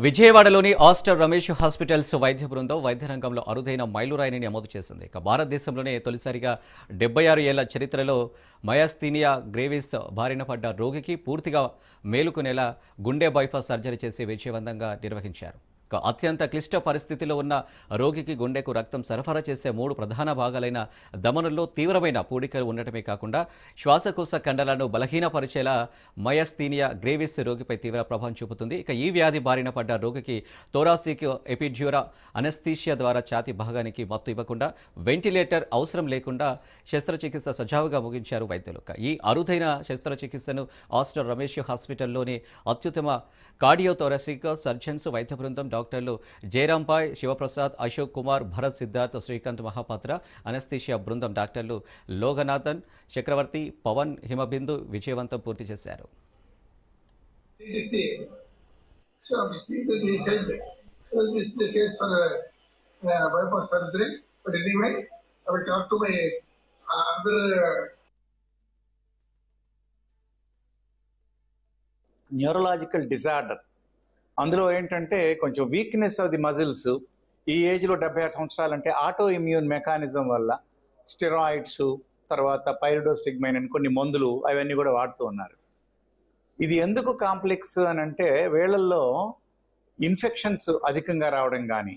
విజయవాడలోని Aster Ramesh hospitals వైద్య బృందం వైద్య రంగంలో అరుదైన మైలురాయిని నమోదు చేసింది. భారతదేశంలోనే తొలిసారిగా 76 ఏళ్ల చరిత్రలో మయాస్థీనియా గ్రేవిస్ బారిన పడ్డ రోగికి పూర్తిగా మేలుకునేలా గుండె బైపాస్ సర్జరీ చేసి విజయవంతంగా నిర్వహించారు. అత్యంత క్లిష్ట పరిస్థితిలో ఉన్న రోగికి గుండెకు రక్తం సరఫరా చేసే 3 ప్రధాన భాగాలైన ధమనుల్లో తీవ్రమైన పూడికలు ఉండటమే కాకుండా శ్వాసకోశ కండరాలను బలహీనపరిచేలా మయాస్థీనియా గ్రేవిస్ రోగిపై తీవ్ర ప్రభావం చూపుతుంది. ఈ వ్యాధి బారిన పడ్డ రోగికి థోరాసిక్ ఎపిడ్యూరా అనస్థీషియా ద్వారా ఛాతీ భాగానికి మత్తు ఇవ్వకుండా వెంటిలేటర్ అవసరం లేకుండా శస్త్రచికిత్స సజావుగా ముగించారు వైద్యులు. ఈ అరుదైన శస్త్రచికిత్సను ఆస్టర్ రమేష్ హాస్పిటల్లోని అత్యుత్తమ కార్డియోథోరాసిక్ సర్జన్స్ వైద్య బృందం డాక్టర్లు జయరాంపాయ్, శివప్రసాద్, అశోక్ కుమార్, భరత్ సిద్ధార్థ్, శ్రీకాంత్ మహాపాత్ర, అనస్థీషియా బృందం డాక్టర్లు లోగనాథన్, చక్రవర్తి, పవన్, హిమబిందు విజయవంతం పూర్తి చేశారు. న్యూరలాజికల్ డిజార్డర్, అందులో ఏంటంటే కొంచెం వీక్నెస్ ఆఫ్ ది మజిల్స్. ఈ ఏజ్లో 76 సంవత్సరాలు అంటే ఆటో ఇమ్యూన్ మెకానిజం వల్ల స్టెరాయిడ్స్, తర్వాత పైరిడోస్టిగ్మైన్ అని కొన్ని మందులు అవన్నీ కూడా వాడుతూ ఉన్నారు. ఇది ఎందుకు కాంప్లెక్స్ అని అంటే వేళల్లో ఇన్ఫెక్షన్స్ అధికంగా రావడం కానీ,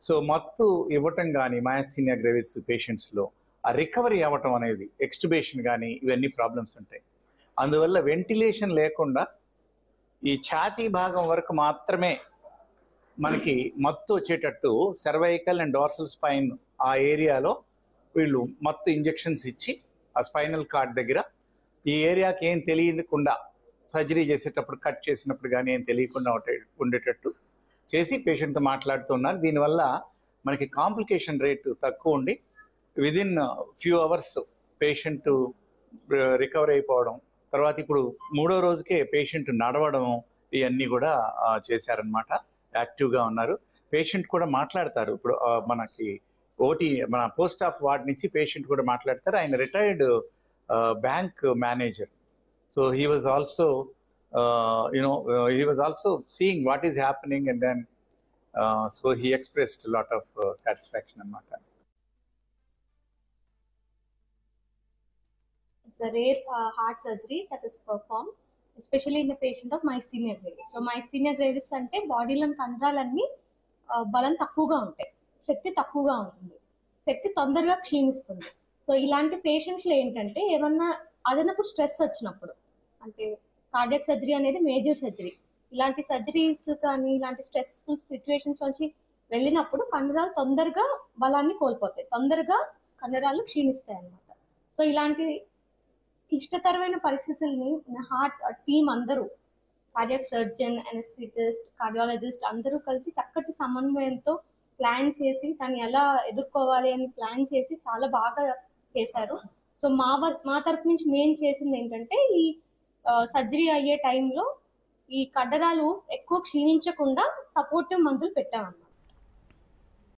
సో మత్తు ఇవ్వటం కానీ మయాస్థీనియా గ్రేవిస్ పేషెంట్స్లో ఆ రికవరీ అవ్వటం అనేది, ఎక్స్టుబేషన్ కానీ ఇవన్నీ ప్రాబ్లమ్స్ ఉంటాయి. అందువల్ల వెంటిలేషన్ లేకుండా ఈ ఛాతీ భాగం వరకు మాత్రమే మనకి మత్తు వచ్చేటట్టు సర్వైకల్ అండ్ డార్సల్ స్పైన్ ఆ ఏరియాలో వీళ్ళు మత్తు ఇంజెక్షన్స్ ఇచ్చి ఆ స్పైనల్ కార్డ్ దగ్గర ఈ ఏరియాకి ఏం తెలియకుండా సర్జరీ చేసేటప్పుడు కట్ చేసినప్పుడు కానీ ఏం తెలియకుండా ఉండేటట్టు చేసి పేషెంట్తో మాట్లాడుతున్నారు. దీనివల్ల మనకి కాంప్లికేషన్ రేటు తక్కువ ఉండి within few hours patient recover అయిపోవడం, తర్వాత ఇప్పుడు 3వ రోజుకే పేషెంట్ నడవడం ఇవన్నీ కూడా చేశారనమాట. యాక్టివ్గా ఉన్నారు. పేషెంట్ కూడా మాట్లాడతారు. ఇప్పుడు మనకి మన పోస్ట్ ఆఫ్ వార్డ్ నుంచి పేషెంట్ కూడా మాట్లాడతారు. ఆయన retired bank manager. So he was also seeing what is happening and then so he expressed lot of satisfaction అనమాట. It's a rare heart surgery that is performed, especially in the patient of myasthenia gravis. So myasthenia gravis అంటే బాడీలోని కండరాలన్నీ బలం తక్కువగా ఉంటాయి, శక్తి తక్కువగా ఉంటుంది, శక్తి తొందరగా క్షీణిస్తుంది. So ఇలాంటి పేషెంట్స్లో ఏంటంటే ఏమన్నా అదనపు స్ట్రెస్ వచ్చినప్పుడు, అంటే కార్డియాక్ సర్జరీ అనేది మేజర్ సర్జరీ, ఇలాంటి సర్జరీస్ కానీ ఇలాంటి స్ట్రెస్ఫుల్ సిచ్యువేషన్స్ నుంచి వెళ్ళినప్పుడు కండరాలు తొందరగా బలాన్ని కోల్పోతాయి, తొందరగా కండరాలు క్షీణిస్తాయి అన్నమాట. సో ఇలాంటి ఇష్టకరమైన పరిస్థితుల్ని హార్ట్ టీమ్ అందరూ, కార్డియాక్ సర్జన్, అనస్థిటిస్ట్, కార్డియాలజిస్ట్ అందరూ కలిసి చక్కటి సమన్వయంతో ప్లాన్ చేసి దాన్ని ఎలా ఎదుర్కోవాలి అని ప్లాన్ చేసి చాలా బాగా చేశారు. సో మా తరఫు నుంచి మేము చేసింది ఏంటంటే ఈ సర్జరీ అయ్యే టైంలో ఈ కండరాలు ఎక్కువ క్షీణించకుండా సపోర్టివ్ మందులు పెట్టామన్నమాట.